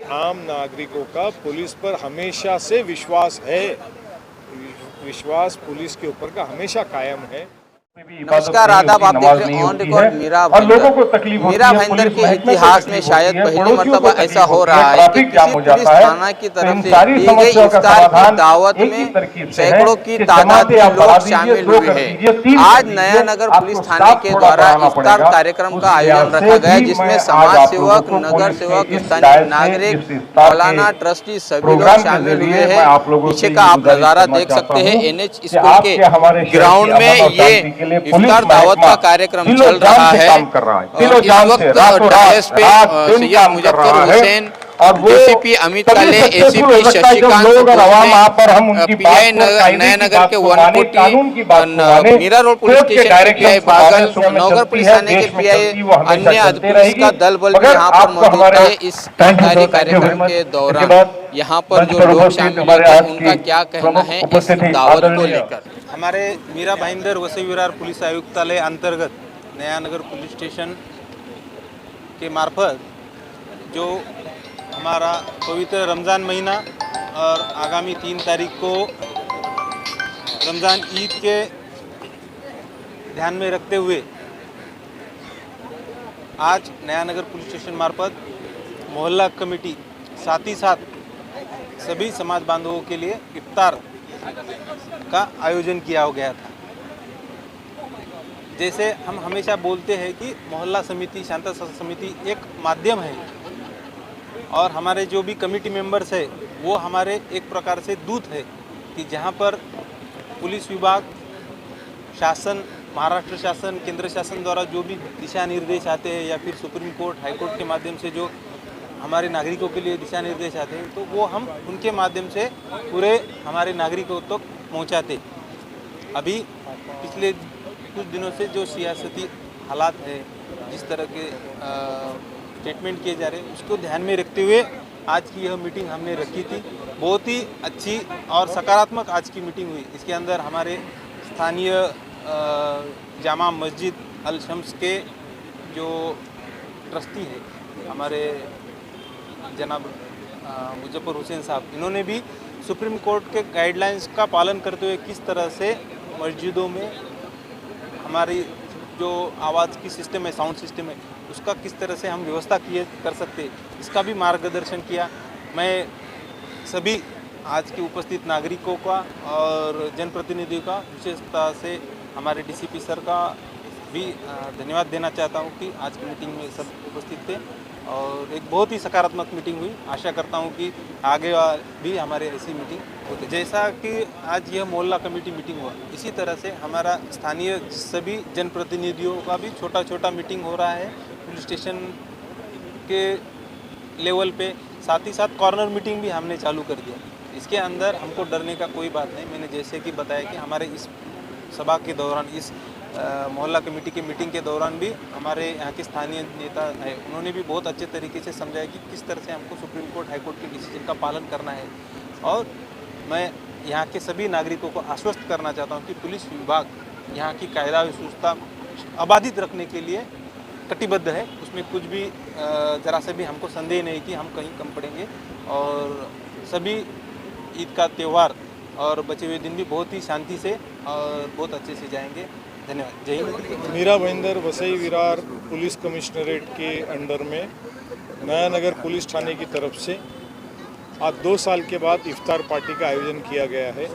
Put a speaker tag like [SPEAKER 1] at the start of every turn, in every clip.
[SPEAKER 1] आम नागरिकों का पुलिस पर हमेशा से विश्वास है। विश्वास पुलिस के ऊपर का हमेशा कायम है।
[SPEAKER 2] नमस्कार, आदाब। आप देख रहे हैं ऑन रिकॉर्ड मीरा भाईंदर के इतिहास में शायद पहली मर्तबा ऐसा हो रहा है कि किसी पुलिस थाना की तरफ से दी गई इफ्तार की दावत में सैकड़ों की तादाद में लोग शामिल हुए हैं। आज नया नगर पुलिस थाने के द्वारा इफ्तार कार्यक्रम का आयोजन रखा गया, जिसमें समाज सेवक, नगर सेवक, स्थानीय नागरिक, मौलाना, ट्रस्टी सभी लोग शामिल हुए हैं। पीछे का आप नजारा देख सकते हैं, NH स्कूल के ग्राउंड में ये इफ्तार दावत का कार्यक्रम चल रहा है। और इस वक्त डायस पे सैयद मुजफ्फर हुसैन, DCP अमित काले, ACP शशिकांत, PI नया नगर के 140, मीरा रोड पुलिस स्टेशन के PI बागल, नौगर पुलिस थाने के PI, अन्य पुलिस का दल बल भी यहाँ पर मौजूद है। इस इफ्तारी कार्यक्रम के दौरान यहाँ पर जो लोग शामिल हैं उनका क्या कहना है इस दावत को लेकर।
[SPEAKER 3] हमारे मीरा भाईंदर वसई विरार पुलिस आयुक्तालय अंतर्गत नया नगर पुलिस स्टेशन के मार्फत जो हमारा पवित्र रमज़ान महीना और आगामी 3 तारीख को रमज़ान ईद के ध्यान में रखते हुए आज नया नगर पुलिस स्टेशन मार्फत मोहल्ला कमेटी साथ ही साथ सभी समाज बांधवों के लिए इफ्तार का आयोजन किया गया था। जैसे हम हमेशा बोलते हैं कि मोहल्ला समिति, शांता समिति एक माध्यम है और हमारे जो भी कमेटी मेंबर्स है वो हमारे एक प्रकार से दूत है कि जहां पर पुलिस विभाग, शासन, महाराष्ट्र शासन, केंद्र शासन द्वारा जो भी दिशा निर्देश आते हैं या फिर सुप्रीम कोर्ट, हाई कोर्ट के माध्यम से जो हमारे नागरिकों के लिए दिशा निर्देश आते हैं तो वो हम उनके माध्यम से पूरे हमारे नागरिकों तक पहुंचाते। अभी पिछले कुछ दिनों से जो सियासती हालात है, जिस तरह के स्टेटमेंट किए जा रहे हैं, उसको ध्यान में रखते हुए आज की यह मीटिंग हमने रखी थी। बहुत ही अच्छी और सकारात्मक आज की मीटिंग हुई। इसके अंदर हमारे स्थानीय जामा मस्जिद अल शम्स के जो ट्रस्टी है, हमारे जनाब मुजफ्फर हुसैन साहब, इन्होंने भी सुप्रीम कोर्ट के गाइडलाइंस का पालन करते हुए किस तरह से मस्जिदों में हमारी जो आवाज़ की सिस्टम है, साउंड सिस्टम है, उसका किस तरह से हम व्यवस्था कर सकते हैं, इसका भी मार्गदर्शन किया। मैं सभी आज के उपस्थित नागरिकों का और जनप्रतिनिधियों का, विशेषतः से हमारे DCP सर का भी धन्यवाद देना चाहता हूं कि आज की मीटिंग में सब उपस्थित थे और एक बहुत ही सकारात्मक मीटिंग हुई। आशा करता हूं कि आगे भी हमारे ऐसी मीटिंग होती। जैसा कि आज यह मोहल्ला कमेटी मीटिंग हुआ, इसी तरह से हमारा स्थानीय सभी जनप्रतिनिधियों का भी छोटा छोटा मीटिंग हो रहा है पुलिस स्टेशन के लेवल पे। साथ ही साथ कॉर्नर मीटिंग भी हमने चालू कर दिया। इसके अंदर हमको डरने का कोई बात नहीं। मैंने जैसे कि बताया कि हमारे इस सभा के दौरान, इस मोहल्ला कमेटी की मीटिंग के दौरान भी हमारे यहाँ के स्थानीय नेता है, उन्होंने भी बहुत अच्छे तरीके से समझाया कि किस तरह से हमको सुप्रीम कोर्ट, हाई कोर्ट के डिसीजन का पालन करना है। और मैं यहाँ के सभी नागरिकों को आश्वस्त करना चाहता हूँ कि पुलिस विभाग यहाँ की कायदा व्यवस्था अबाधित रखने के लिए कटिबद्ध है। उसमें कुछ भी ज़रा से भी हमको संदेह नहीं कि हम कहीं कम पड़ेंगे और सभी ईद का त्यौहार और बचे हुए दिन भी बहुत ही शांति से और बहुत अच्छे से जाएंगे। धन्यवाद। जय हिंद।
[SPEAKER 1] मीरा भाईंदर वसई विरार पुलिस कमिश्नरेट के अंडर में नया नगर पुलिस थाने की तरफ से आज 2 साल के बाद इफ्तार पार्टी का आयोजन किया गया है।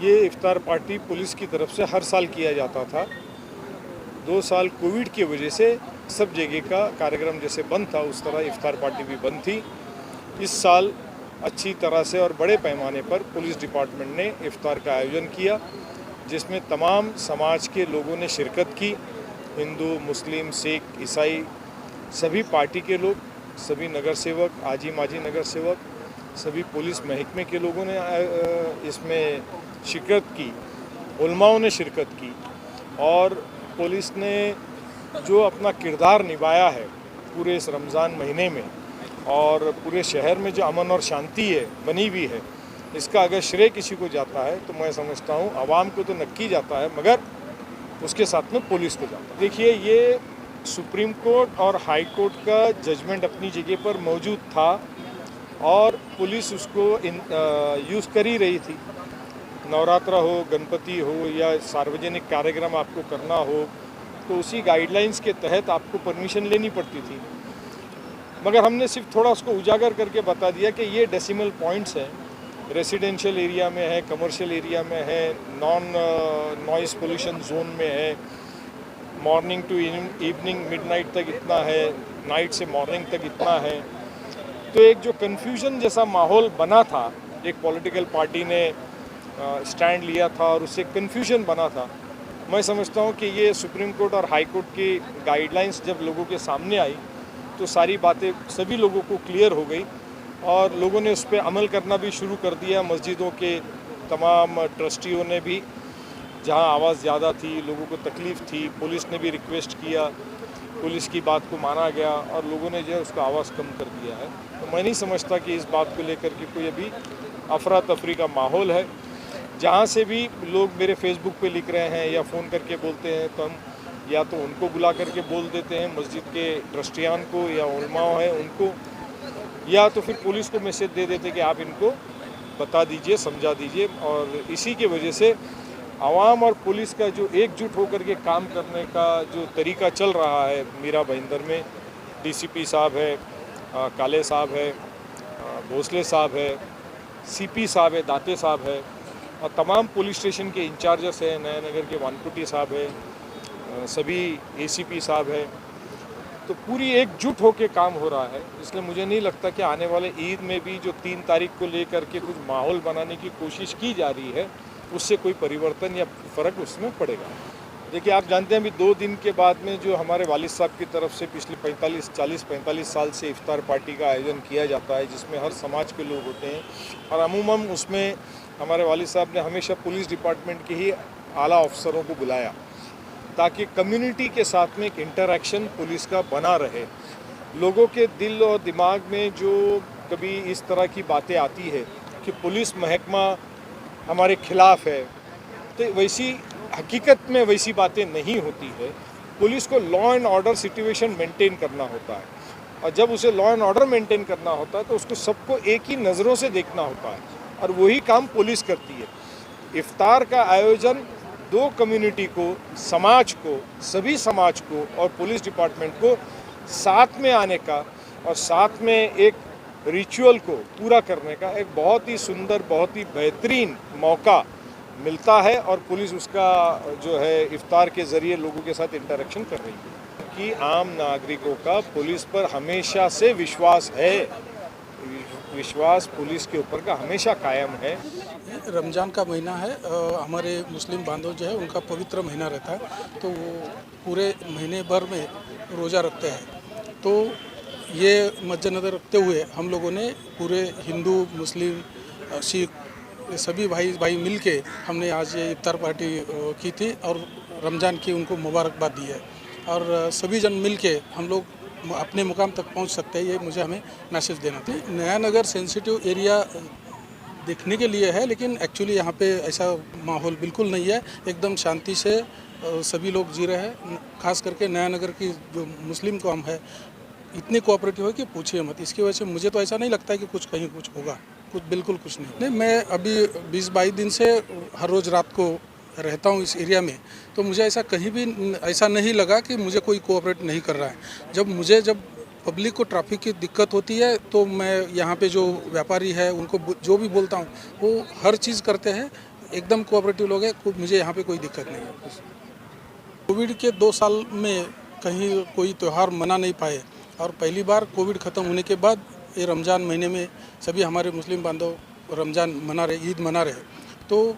[SPEAKER 1] ये इफ्तार पार्टी पुलिस की तरफ से हर साल किया जाता था। 2 साल कोविड की वजह से सब जगह का कार्यक्रम जैसे बंद था, उस तरह इफ्तार पार्टी भी बंद थी। इस साल अच्छी तरह से और बड़े पैमाने पर पुलिस डिपार्टमेंट ने इफ्तार का आयोजन किया, जिसमें तमाम समाज के लोगों ने शिरकत की। हिंदू, मुस्लिम, सिख, ईसाई, सभी पार्टी के लोग, सभी नगर सेवक, आजी माजी नगर सेवक, सभी पुलिस महकमे के लोगों ने इसमें शिरकत की। उलमाओं ने शिरकत की और पुलिस ने जो अपना किरदार निभाया है पूरे इस रमज़ान महीने में और पूरे शहर में जो अमन और शांति है बनी हुई है, इसका अगर श्रेय किसी को जाता है तो मैं समझता हूँ आवाम को तो नक्की जाता है, मगर उसके साथ में पुलिस को जाता है। देखिए, ये सुप्रीम कोर्ट और हाई कोर्ट का जजमेंट अपनी जगह पर मौजूद था और पुलिस उसको यूज़ कर ही रही थी। नवरात्रा हो, गणपति हो या सार्वजनिक कार्यक्रम आपको करना हो तो उसी गाइडलाइंस के तहत आपको परमिशन लेनी पड़ती थी। मगर हमने सिर्फ थोड़ा उसको उजागर करके बता दिया कि ये डेसिमल पॉइंट्स हैं, रेसिडेंशियल एरिया में है, कमर्शियल एरिया में है, नॉन नॉइस पोल्यूशन जोन में है, मॉर्निंग टू इवनिंग मिडनाइट तक इतना है, नाइट से मॉर्निंग तक इतना है। तो एक जो कन्फ्यूजन जैसा माहौल बना था, एक पॉलिटिकल पार्टी ने स्टैंड लिया था और उससे कन्फ्यूजन बना था। मैं समझता हूँ कि ये सुप्रीम कोर्ट और हाई कोर्ट की गाइडलाइंस जब लोगों के सामने आई तो सारी बातें सभी लोगों को क्लियर हो गई और लोगों ने उस पर अमल करना भी शुरू कर दिया। मस्जिदों के तमाम ट्रस्टियों ने भी, जहां आवाज़ ज़्यादा थी, लोगों को तकलीफ़ थी, पुलिस ने भी रिक्वेस्ट किया, पुलिस की बात को माना गया और लोगों ने जो है उसका आवाज़ कम कर दिया है। तो मैं नहीं समझता कि इस बात को लेकर के कोई अभी अफरा तफरी का माहौल है। जहाँ से भी लोग मेरे फेसबुक पे लिख रहे हैं या फ़ोन करके बोलते हैं तो हम या तो उनको बुला करके बोल देते हैं, मस्जिद के ट्रस्टियान को या उलमाओं हैं उनको, या तो फिर पुलिस को मैसेज दे देते कि आप इनको बता दीजिए, समझा दीजिए। और इसी की वजह से आवाम और पुलिस का जो एकजुट होकर के काम करने का जो तरीका चल रहा है, मीरा भाईंदर में डीसीपी साहब है, काले साहब है, भोसले साहब है, सीपी साहब है, दाते साहब है और तमाम पुलिस स्टेशन के इंचार्जेस हैं, नयानगर के वानकुटी साहब है, सभी एसीपी साहब है। तो पूरी एकजुट होकर काम हो रहा है। इसलिए मुझे नहीं लगता कि आने वाले ईद में भी जो 3 तारीख को लेकर के कुछ माहौल बनाने की कोशिश की जा रही है उससे कोई परिवर्तन या फ़र्क उसमें पड़ेगा। देखिए, आप जानते हैं अभी 2 दिन के बाद में जो हमारे वालिद साहब की तरफ से पिछले 45 साल से इफ्तार पार्टी का आयोजन किया जाता है, जिसमें हर समाज के लोग होते हैं और अमूमन उसमें हमारे वालिद साहब ने हमेशा पुलिस डिपार्टमेंट के ही आला अफसरों को बुलाया ताकि कम्युनिटी के साथ में एक इंटरेक्शन पुलिस का बना रहे। लोगों के दिल और दिमाग में जो कभी इस तरह की बातें आती है कि पुलिस महकमा हमारे खिलाफ है, तो वैसी हकीकत में वैसी बातें नहीं होती है। पुलिस को law and order situation maintain करना होता है और जब उसे लॉ एंड ऑर्डर मेंटेन करना होता है तो उसको सबको एक ही नज़रों से देखना होता है और वही काम पुलिस करती है। इफ्तार का आयोजन 2 कम्युनिटी को, समाज को, सभी समाज को और पुलिस डिपार्टमेंट को साथ में आने का और साथ में एक रिचुअल को पूरा करने का एक बहुत ही सुंदर, बहुत ही बेहतरीन मौका मिलता है और पुलिस उसका जो है इफ्तार के ज़रिए लोगों के साथ इंटरेक्शन कर रही है कि आम नागरिकों का पुलिस पर हमेशा से विश्वास है। विश्वास पुलिस के ऊपर का हमेशा कायम है।
[SPEAKER 4] रमज़ान का महीना है, हमारे मुस्लिम बांधव जो है उनका पवित्र महीना रहता है, तो वो पूरे महीने भर में रोज़ा रखते हैं। तो ये मद्देनज़र रखते हुए हम लोगों ने पूरे हिंदू, मुस्लिम, सिख सभी भाई मिल के हमने आज ये इफ्तार पार्टी की थी और रमज़ान की उनको मुबारकबाद दी है और सभी जन मिल के हम लोग अपने मुकाम तक पहुंच सकते हैं, ये हमें मैसेज देना था। नया नगर सेंसिटिव एरिया देखने के लिए है, लेकिन एक्चुअली यहाँ पे ऐसा माहौल बिल्कुल नहीं है। एकदम शांति से सभी लोग जी रहे हैं। खास करके नया नगर की जो मुस्लिम कौम है इतनी कोऑपरेटिव है कि पूछिए मत। इसकी वजह से मुझे तो ऐसा नहीं लगता है कि कहीं कुछ होगा, बिल्कुल कुछ नहीं। मैं अभी 20-22 दिन से हर रोज़ रात को रहता हूँ इस एरिया में, तो मुझे ऐसा कहीं भी ऐसा नहीं लगा कि मुझे कोई कोऑपरेट नहीं कर रहा है। जब पब्लिक को ट्रैफिक की दिक्कत होती है तो मैं यहाँ पे जो व्यापारी है उनको जो भी बोलता हूँ वो हर चीज़ करते हैं, एकदम कोऑपरेटिव लोग हैं। मुझे यहाँ पे कोई दिक्कत नहीं है। कोविड के 2 साल में कहीं कोई त्यौहार मना नहीं पाए और पहली बार कोविड ख़त्म होने के बाद ये रमज़ान महीने में सभी हमारे मुस्लिम बांधव रमज़ान मना रहे, ईद मना रहे, तो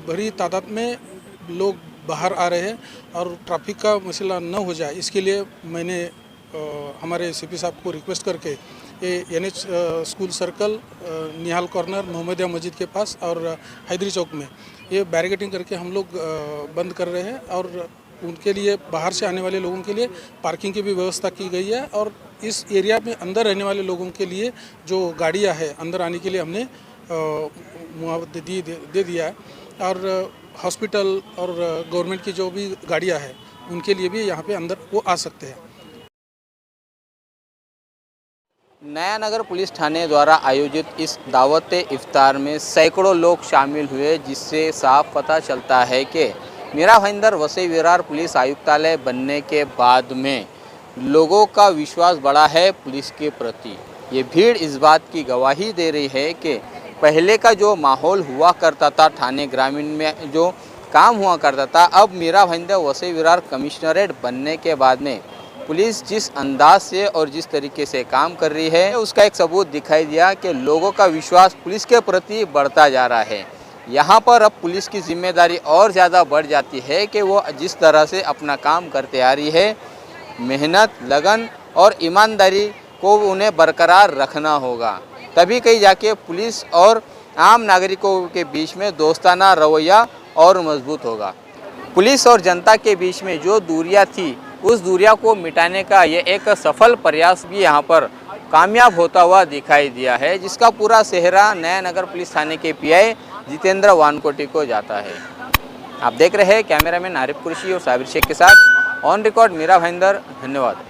[SPEAKER 4] बड़ी तादाद में लोग बाहर आ रहे हैं और ट्रैफिक का मसला न हो जाए इसके लिए मैंने हमारे सीपी साहब को रिक्वेस्ट करके ये NH स्कूल सर्कल, निहाल कॉर्नर, मोहम्मदिया मस्जिद के पास और हैदरी चौक में ये बैरिकेडिंग करके हम लोग बंद कर रहे हैं और उनके लिए बाहर से आने वाले लोगों के लिए पार्किंग की भी व्यवस्था की गई है और इस एरिया में अंदर रहने वाले लोगों के लिए जो गाड़ियां है अंदर आने के लिए हमने मुआवजा दे दिया है और हॉस्पिटल और गवर्नमेंट की जो भी गाड़ियां हैं उनके लिए भी यहाँ पे अंदर वो आ सकते हैं।
[SPEAKER 2] नया नगर पुलिस थाने द्वारा आयोजित इस दावत इफ्तार में सैकड़ों लोग शामिल हुए, जिससे साफ पता चलता है कि मीरा भाईंदर वसई विरार पुलिस आयुक्तालय बनने के बाद में लोगों का विश्वास बढ़ा है पुलिस के प्रति। ये भीड़ इस बात की गवाही दे रही है कि पहले का जो माहौल हुआ करता था थाने ग्रामीण में, जो काम हुआ करता था, अब मीरा भाईंदर वसई विरार कमिश्नरेट बनने के बाद में पुलिस जिस अंदाज से और जिस तरीके से काम कर रही है, उसका एक सबूत दिखाई दिया कि लोगों का विश्वास पुलिस के प्रति बढ़ता जा रहा है। यहाँ पर अब पुलिस की जिम्मेदारी और ज़्यादा बढ़ जाती है कि वो जिस तरह से अपना काम करते आ रही है, मेहनत, लगन और ईमानदारी को उन्हें बरकरार रखना होगा, तभी कहीं जाके पुलिस और आम नागरिकों के बीच में दोस्ताना रवैया और मजबूत होगा। पुलिस और जनता के बीच में जो दूरियां थी, उस दूरियां को मिटाने का ये एक सफल प्रयास भी यहाँ पर कामयाब होता हुआ दिखाई दिया है, जिसका पूरा सेहरा नया नगर पुलिस थाने के पीआई जितेंद्र वानकोटी को जाता है। आप देख रहे हैं कैमरामैन आरिफ कुरैशी और साबिर शेख के साथ ऑन रिकॉर्ड मीरा भाईंदर। धन्यवाद।